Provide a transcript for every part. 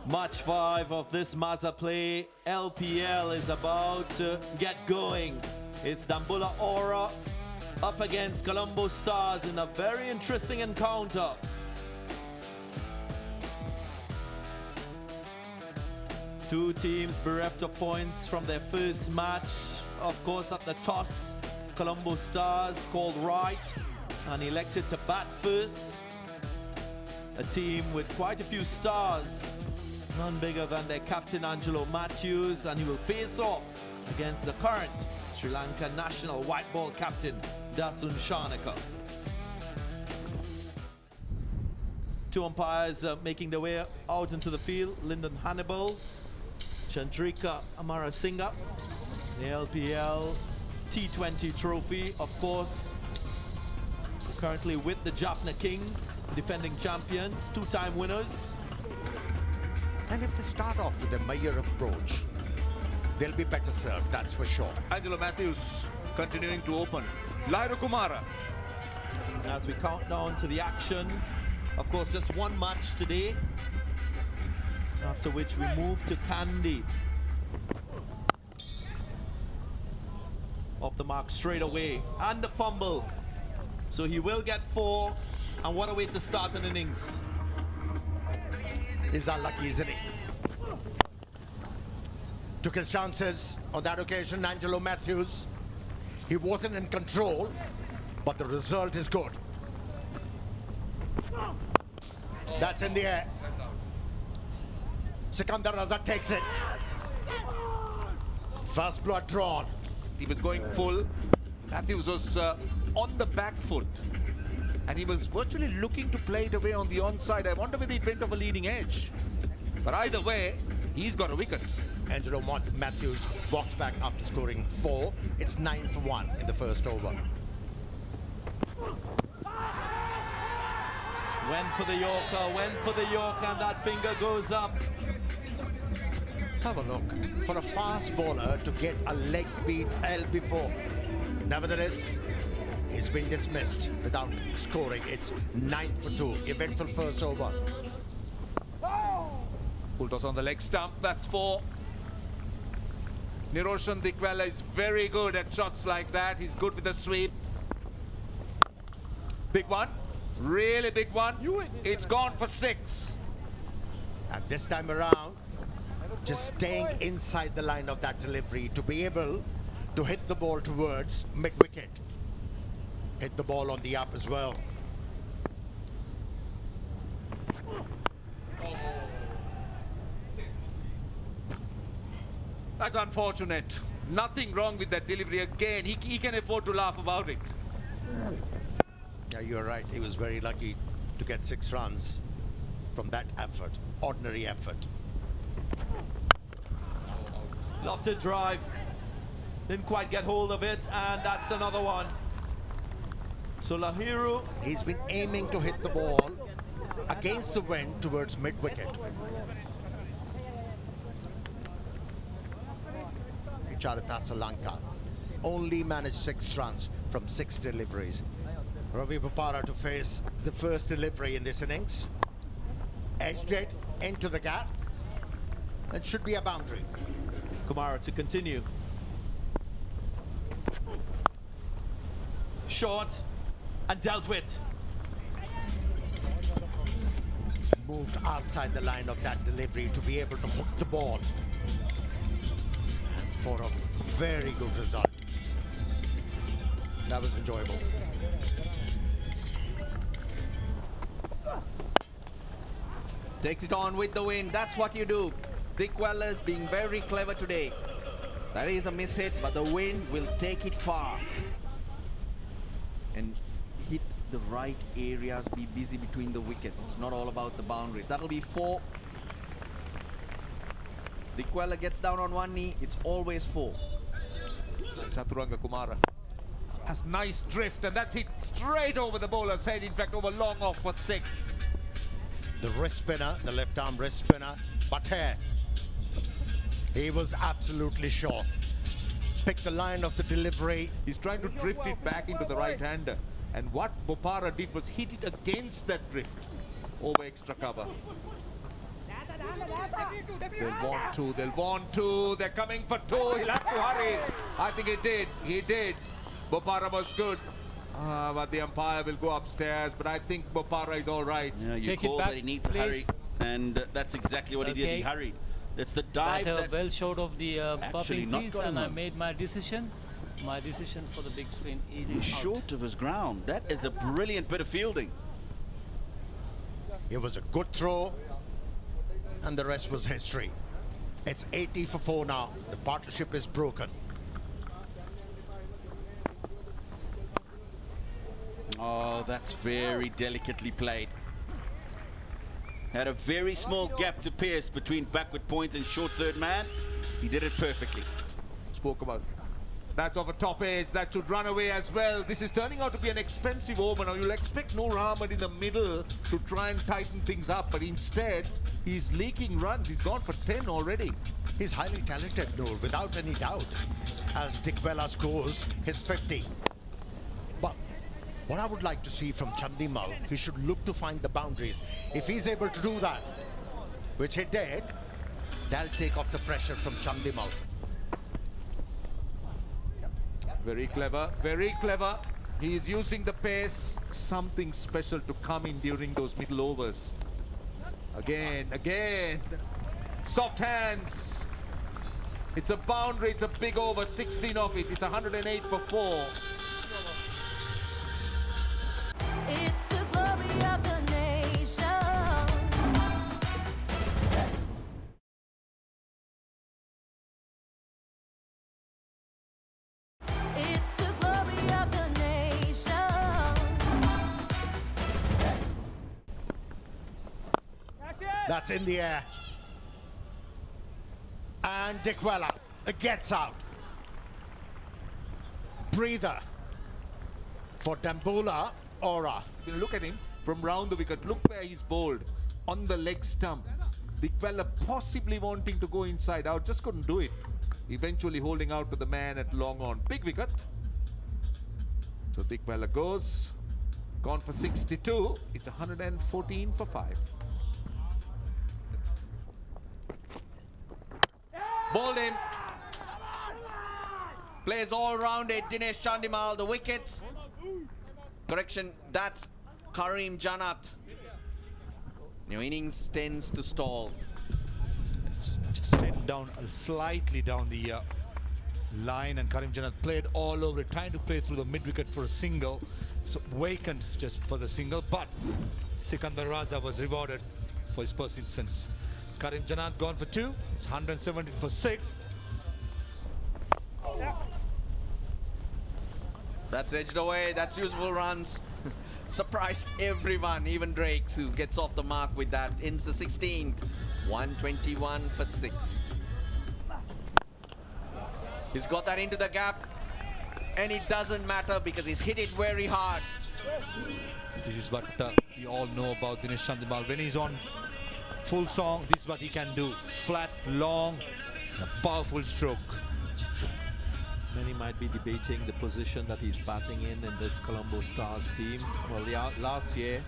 Match 5 of this Maza play. LPL is about to get going. It's Dambulla Aura up against Colombo Stars in a very interesting encounter. Two teams bereft of points from their first match. Of course, at the toss, Colombo Stars called right and elected to bat first. A team with quite a few stars, none bigger than their captain Angelo Matthews, and he will face off against the current Sri Lanka national white ball captain Dasun Shanaka. Two umpires making their way out into the field. Lyndon Hannibal, Chandrika Amarasinghe, the LPL T20 trophy, of course, currently with the Jaffna Kings, defending champions, two-time winners. And if they start off with a Mayer approach, they'll be better served, that's for sure. Angelo Matthews continuing to open. Lahiru Kumara. As we count down to the action, of course, just one match today, after which we move to Kandy. Off the mark straight away, and the fumble. So he will get 4, and what a way to start an innings. He's unlucky, isn't he? Took his chances on that occasion, Angelo Matthews. He wasn't in control, but the result is good. That's in the air. Sikandar Raza takes it. First blood drawn. He was going full. Matthews was on the back foot, and he was virtually looking to play it away on the onside. I wonder whether he went off a leading edge. But either way, he's got a wicket. Angelo Matthews walks back after scoring 4. It's 9 for 1 in the first over. Went for the Yorker, and that finger goes up. Have a look. For a fast bowler to get a leg beat LB4. Nevertheless, he's been dismissed without scoring. It's 9 for 2. Eventful first over. Full toss on the leg stump. That's 4. Niroshan Dikwella is very good at shots like that. He's good with the sweep. Big one. Really big one. It's gone for 6. And this time around, just staying inside the line of that delivery to be able to hit the ball towards mid-wicket. Hit the ball on the up as well. That's unfortunate. Nothing wrong with that delivery again. He can afford to laugh about it. Yeah, you're right. He was very lucky to get 6 runs from that effort. Ordinary effort. Lofted drive. Didn't quite get hold of it, and that's another one. So Lahiru, He's been aiming to hit the ball against the wind towards mid-wicket. Charitha Sri Lanka only managed 6 runs from 6 deliveries. Ravi Bopara to face the first delivery in this innings. Edged it into the gap. That should be a boundary. Kumara to continue. Short and dealt with. Moved outside the line of that delivery to be able to hook the ball. And for a very good result. That was enjoyable. Takes it on with the wind. That's what you do. Dikwella is being very clever today. That is a miss hit, but the wind will take it far. And hit the right areas, be busy between the wickets. It's not all about the boundaries. That'll be 4. Dikwella gets down on one knee. It's always 4. Chaturanga Kumara has nice drift, and that's hit straight over the bowler's head. In fact, over long off for 6. The wrist spinner, the left arm wrist spinner, Bhatter. He was absolutely sure. Picked the line of the delivery. He's trying to drift it back into the right-hander. And what Bopara did was hit it against that drift over extra cover. They'll want to. They're coming for two. He'll have to hurry. I think he did. Bopara was good. But the umpire will go upstairs. But I think Bopara is all right. Yeah, you Take it call back, that he needs to please. hurry. And that's exactly what he did. He Okay. hurried. It's the dive Batter that's well short of the actually popping not piece, got him and I on. made my decision. My decision for the big screen is He's out. short of his ground. That is a brilliant bit of fielding. It was a good throw, and the rest was history. It's 80 for 4 now. The partnership is broken. Oh, that's very delicately played. Had a very small gap to pierce between backward point and short third man. He did it perfectly. Spoke about. That's off a top edge. That should run away as well. This is turning out to be an expensive over. Now you'll expect Noor Ahmed in the middle to try and tighten things up, but instead he's leaking runs. He's gone for 10 already. He's highly talented, Noor, without any doubt, as Dikwela scores his 50. But what I would like to see from Chandimal, he should look to find the boundaries. If he's able to do that, which he did, that'll take off the pressure from Chandimal. Very clever, very clever. He is using the pace, something special to come in during those middle overs. Again. Soft hands. It's a boundary, it's a big over, 16 of it. It's 108 for 4. It's the glory of the nation. It's the glory of the nation. That's in the air. And Dikwela gets out. Breather for Dambulla. Aura. You look at him from round the wicket. Look where he's bowled on the leg stump. Dikwela possibly wanting to go inside out, just couldn't do it. Eventually holding out to the man at long on. Big wicket. So Dikwela goes. Gone for 62. It's 114 for 5. Bowled in. Plays all round it. Dinesh Chandimal, the wickets. Correction, that's Karim Janat. New innings tends to stall. It's just stayed down slightly down the line, and Karim Janat played all over it, trying to play through the mid wicket for a single. So vacant just for the single, but Sikandar Raza was rewarded for his persistence. Karim Janat gone for 2. It's 117 for 6. That's edged away. That's useful runs. Surprised everyone, even Drakes, who gets off the mark with that. Ends the 16th. 121 for 6. He's got that into the gap. And it doesn't matter because he's hit it very hard. This is what we all know about Dinesh Chandimal. When he's on full song, this is what he can do. Flat, long, a powerful stroke. Many might be debating the position that he's batting in this Colombo Stars team. Well, last year,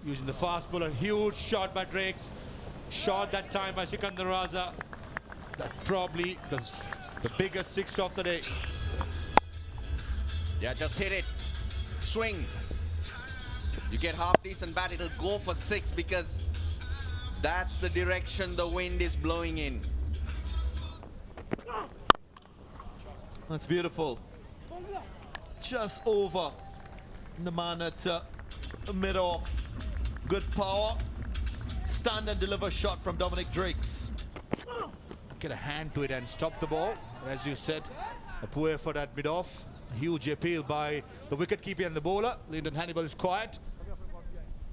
Using the fast bowler, huge shot by Drakes. Shot that time by Sikandar Raza. That probably the biggest 6 of the day. Yeah, just hit it. Swing. You get half decent bat, it'll go for 6 because that's the direction the wind is blowing in. that's beautiful. Just over the man at mid-off. Good power. Stand and deliver shot from Dominic Drakes. Get a hand to it and stop the ball. As you said, a poor effort at mid-off. Huge appeal by the wicket-keeper and the bowler. Lyndon Hannibal is quiet.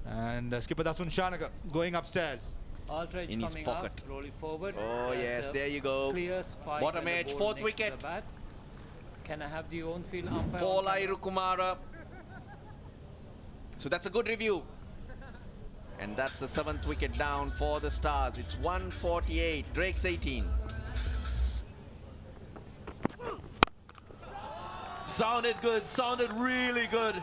And skipper Dasun Shanaga going upstairs. Aldridge In his coming pocket. up, rolling forward. Oh There's yes, a there you go. Clear spike. Bottom and the edge, ball 4th next to wicket. the bat. Can I have the on-field umpire? Paul on camera? Irukumara. So that's a good review. And that's the 7th wicket down for the Stars. It's 148. Drake's 18. Sounded good, sounded really good.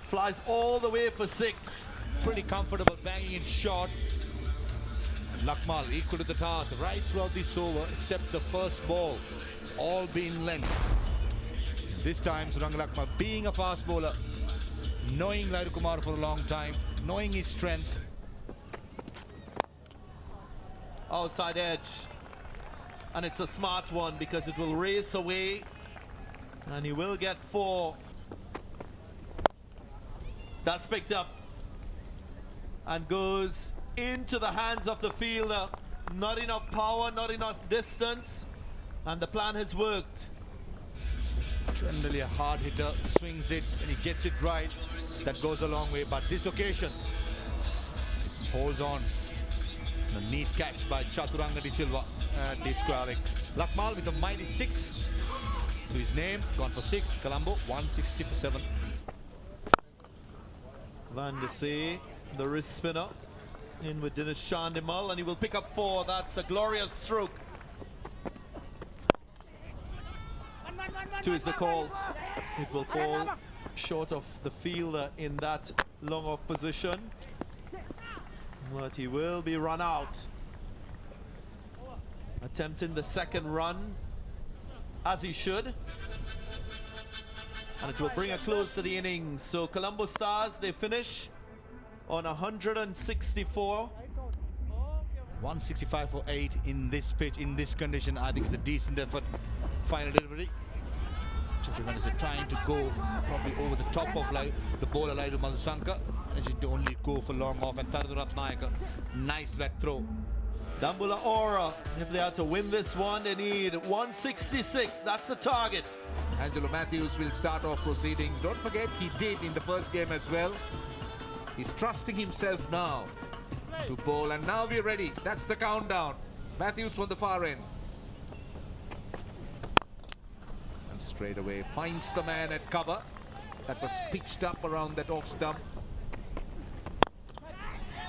Flies all the way for 6. Pretty comfortable, banging in short. Lakmal equal to the task right throughout this over except the first ball. It's all been lengths. This time Suranga Lakmal, being a fast bowler, knowing Lairu Kumar for a long time, knowing his strength. Outside edge. And it's a smart one because it will race away. And he will get 4. That's picked up. And goes into the hands of the fielder. Not enough power, not enough distance. And the plan has worked. Generally a hard hitter, swings it and he gets it right. That goes a long way, but this occasion just holds on. A neat catch by Chaturanga de Silva and deep square leg. Lakmal with a mighty 6 to his name, gone for 6. Colombo 160 for 7. Van der Sey, the wrist spinner, in with Dinesh Chandimal, and he will pick up 4. That's a glorious stroke. 2 is the call. It will fall short of the fielder in that long off position, but he will be run out. Attempting the second run, as he should. And it will bring a close to the innings. So Colombo Stars, they finish on 164. 165 for 8 in this pitch, in this condition. I think it's a decent effort. Final delivery. Chitrangan trying to go probably over the top of the bowler Lairu Malasanka. Managing to only go for long off, and Tarun Ratnayaka, nice wet throw. Dambulla Aura, if they are to win this one, they need 166. That's the target. Angelo Matthews will start off proceedings. Don't forget, he did in the first game as well. He's trusting himself now to bowl, and now we're ready. That's the countdown. Matthews from the far end. And straight away finds the man at cover. That was pitched up around that off stump.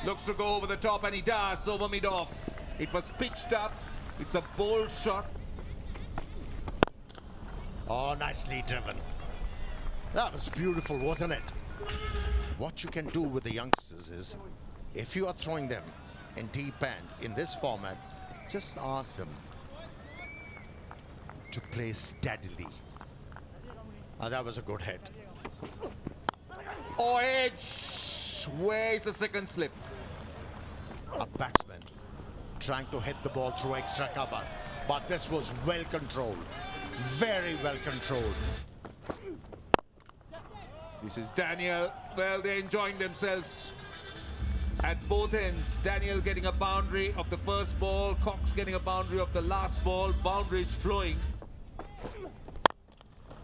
Looks to go over the top, and he does over mid-off. It was pitched up. It's a bold shot. Oh, nicely driven. That was beautiful, wasn't it? What you can do with the youngsters is, if you are throwing them in deep end in this format, just ask them to play steadily. That was a good hit. Oh, edge. Where is the second slip? A batsman trying to hit the ball through extra cover, but this was well controlled, very well controlled. This is Daniel. Well, they're enjoying themselves at both ends. Daniel getting a boundary of the first ball, Cox getting a boundary of the last ball. Boundaries flowing.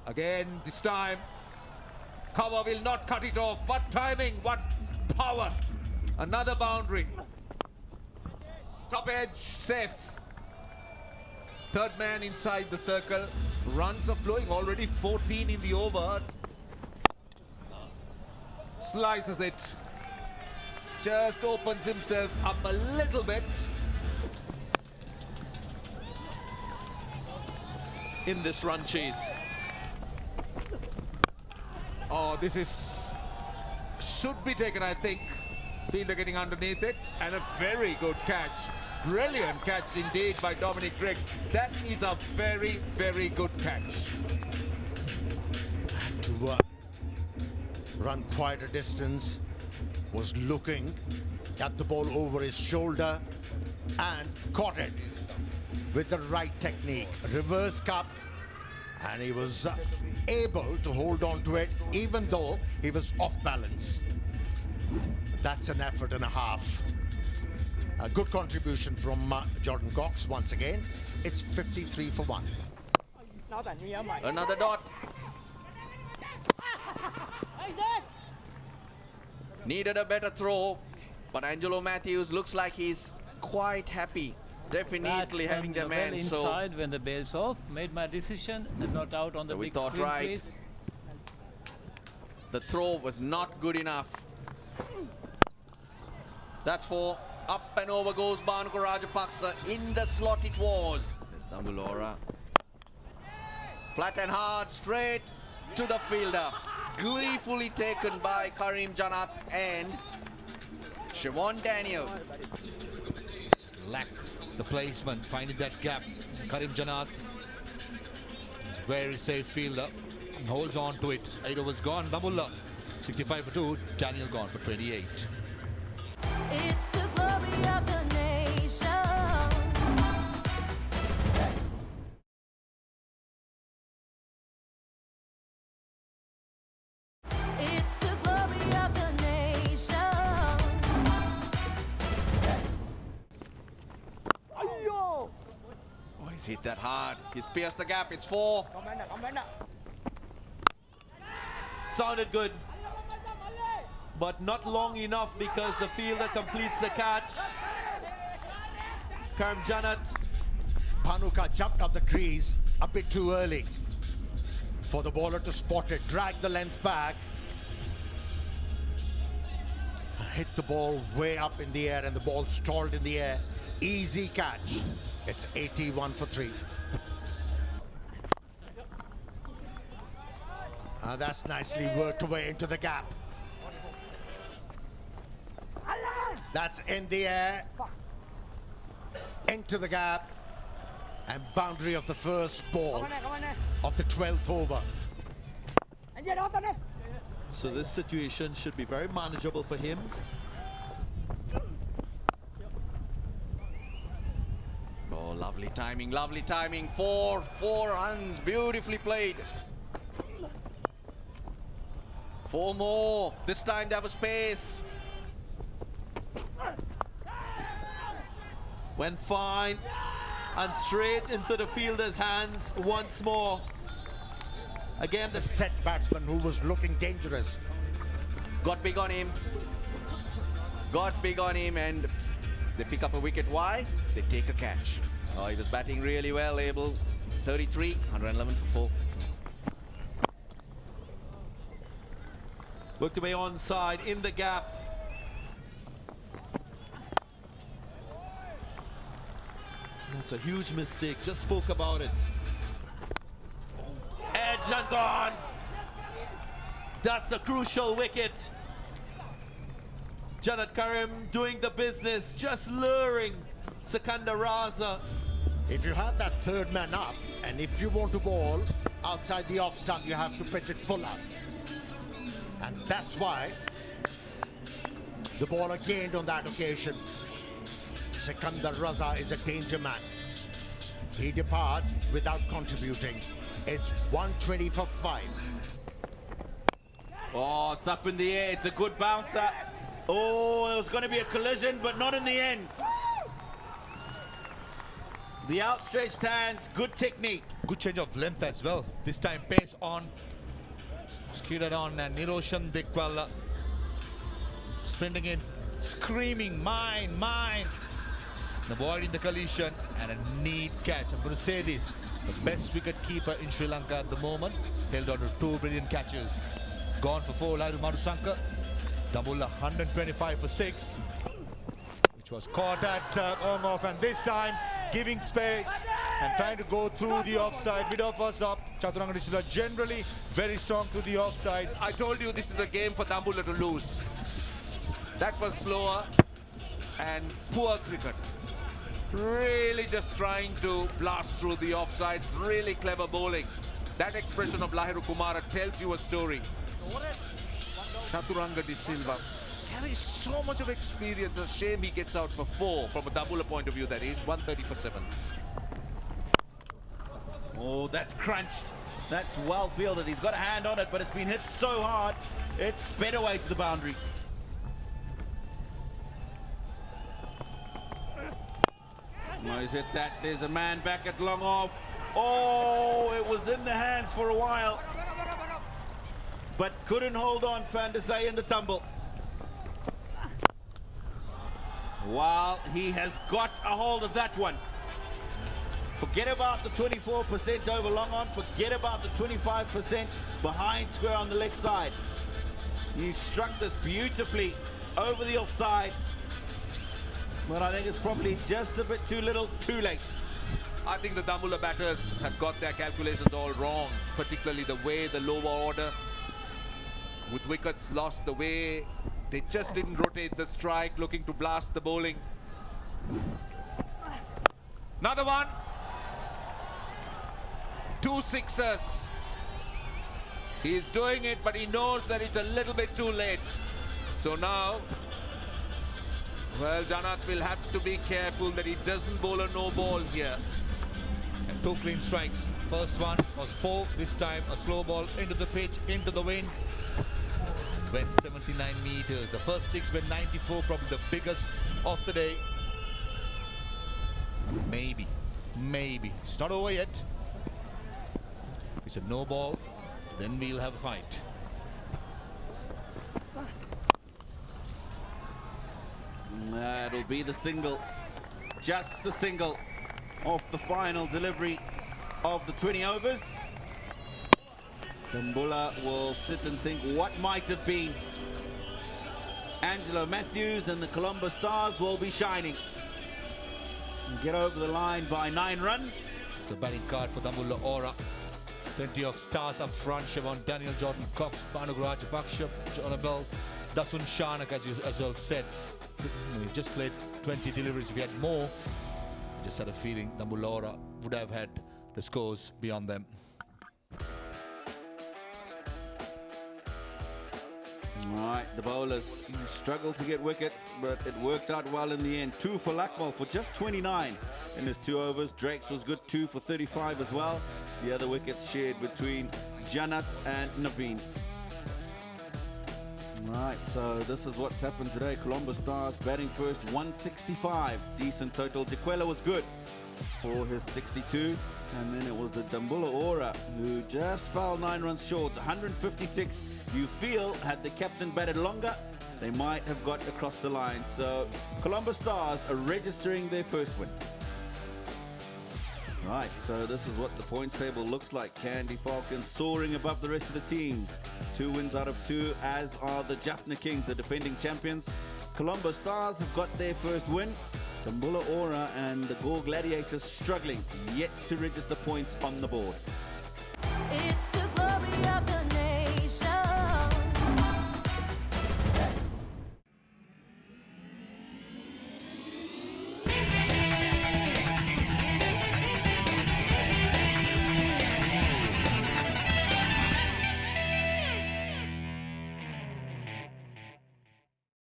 Again, this time cover will not cut it off. What timing, what power. Another boundary. Top edge, safe. Third man inside the circle. Runs are flowing, already 14 in the over. Slices it. Just opens himself up a little bit. In this run chase. Oh, this is... should be taken, I think. Fielder getting underneath it, and a very good catch. Brilliant catch indeed by Dominic Drake. That is a very, very good catch. To run quite a distance, was looking at the ball over his shoulder and caught it with the right technique. Reverse cup, and he was able to hold on to it even though he was off balance. That's an effort and a half. A good contribution from Jordan Cox once again. It's 53 for 1. Another dot. Needed a better throw, but Angelo Matthews looks like he's quite happy. Definitely having the man. Inside when the bail's off, made my decision and not out on the we big thought screen, right. please. The throw was not good enough. That's 4. Up and over goes Bhanuka Rajapaksa. In the slot it was. Dambulla. Flat and hard, straight to the fielder. Gleefully taken by Karim Janat and Siobhan Daniel. lack the placement, finding that gap. Karim Janath is a very safe fielder and holds on to it. 8 overs gone. Dambulla 65 for 2. Daniel gone for 28. It's the glory of the nation. It's the glory of the nation. Oh, he's hit that hard. He's pierced the gap. It's 4. Sounded good, but not long enough because the fielder completes the catch. Karim Janath. Panuka jumped up the crease a bit too early for the bowler to spot it, drag the length back, and hit the ball way up in the air, and the ball stalled in the air. Easy catch. It's 81 for 3. That's nicely worked away into the gap. That's in the air, into the gap, and boundary of the first ball of the 12th over. So this situation should be very manageable for him. Oh, lovely timing, lovely timing. 4 runs, beautifully played. 4 more. This time there was pace. Went fine and straight into the fielder's hands once more. Again, The set batsman who was looking dangerous. Got big on him. Got big on him, and they pick up a wicket. Why? They take a catch. Oh, he was batting really well, Abel. 33, 111 for 4. worked away onside in the gap. That's a huge mistake. Just spoke about it. Edge and gone. That's a crucial wicket. Janath Karim doing the business, just luring Sikandar Raza. If you have that third man up, and if you want to bowl outside the off stump, you have to pitch it full up. And that's why the bowler gained on that occasion. Sikandar Raza is a danger man. He departs without contributing. It's 120 for 5. Oh, it's up in the air. It's a good bouncer. Oh, it was going to be a collision, but not in the end. The outstretched hands, good technique. Good change of length as well. This time pace on. Skidded on, and Niroshan Dikwala sprinting in, screaming, mine, mine. Avoiding the collision, and a neat catch. I'm going to say this, the best wicket keeper in Sri Lanka at the moment, held on to 2 brilliant catches. Gone for 4, Lairu Madusanka. Dambulla 125 for 6, which was caught at on off, and this time giving space and trying to go through the offside. Mid off was up. Chaturanga Disila generally very strong to the offside. I told you this is a game for Dambulla to lose. That was slower and poor cricket. Really just trying to blast through the offside. Really clever bowling. That expression of Lahiru Kumara tells you a story. Chaturanga De Silva carries so much of experience. A shame he gets out for 4 from a Dambulla point of view. That is 130 for 7. Oh, that's crunched. That's well fielded. He's got a hand on it, but it's been hit so hard, it's sped away to the boundary. No, he's hit that. There's a man back at long off. Oh, it was in the hands for a while, but couldn't hold on, Van der Zee in the tumble. While he has got a hold of that one. Forget about the 24% over long on, forget about the 25% behind square on the leg side. He struck this beautifully over the offside, but I think it's probably just a bit too little, too late. I think the Dambulla batters have got their calculations all wrong, particularly the way the lower order, with wickets lost, the way they just didn't rotate the strike, looking to blast the bowling. Another one. 2 sixers. He's doing it, but he knows that it's a little bit too late. So now, well, Janat will have to be careful that he doesn't bowl a no ball here. And 2 clean strikes. First one was 4. This time a slow ball into the pitch, into the wind. Went 79 meters. The first 6 went 94, probably the biggest of the day. Maybe. It's not over yet. It's a no ball. Then we'll have a fight. It'll be the single, just the single of the final delivery of the 20 overs. Dambulla will sit and think what might have been. Angelo Matthews and the Colombo Stars will be shining. Get over the line by 9 runs. It's a batting card for Dambulla Aura. Plenty of stars up front. Siobhan Daniel, Jordan Cox, Bhanuka Rajapaksa, John Abel, Dasun Shanak, as well said. He just played 20 deliveries. If he had more, just had a feeling Dambulla Aura would have had the scores beyond them. All right, the bowlers struggled to get wickets, but it worked out well in the end. 2 for Lakmal for just 29 in his 2 overs. Drake's was good, 2 for 35 as well. The other wickets shared between Janat and Naveen. All right, so this is what's happened today. Colombo Stars batting first, 165. Decent total. Dequella was good for his 62. And then it was the Dambulla Aura who just fell 9 runs short. 156, you feel, had the captain batted longer, they might have got across the line. So Colombo Stars are registering their first win. Right, so this is what the points table looks like. Candy Falcons soaring above the rest of the teams. 2 wins out of 2, as are the Jaffna Kings, the defending champions. Colombo Stars have got their first win. Dambulla Aura and the Gore Gladiators struggling, yet to register points on the board. It's the glory.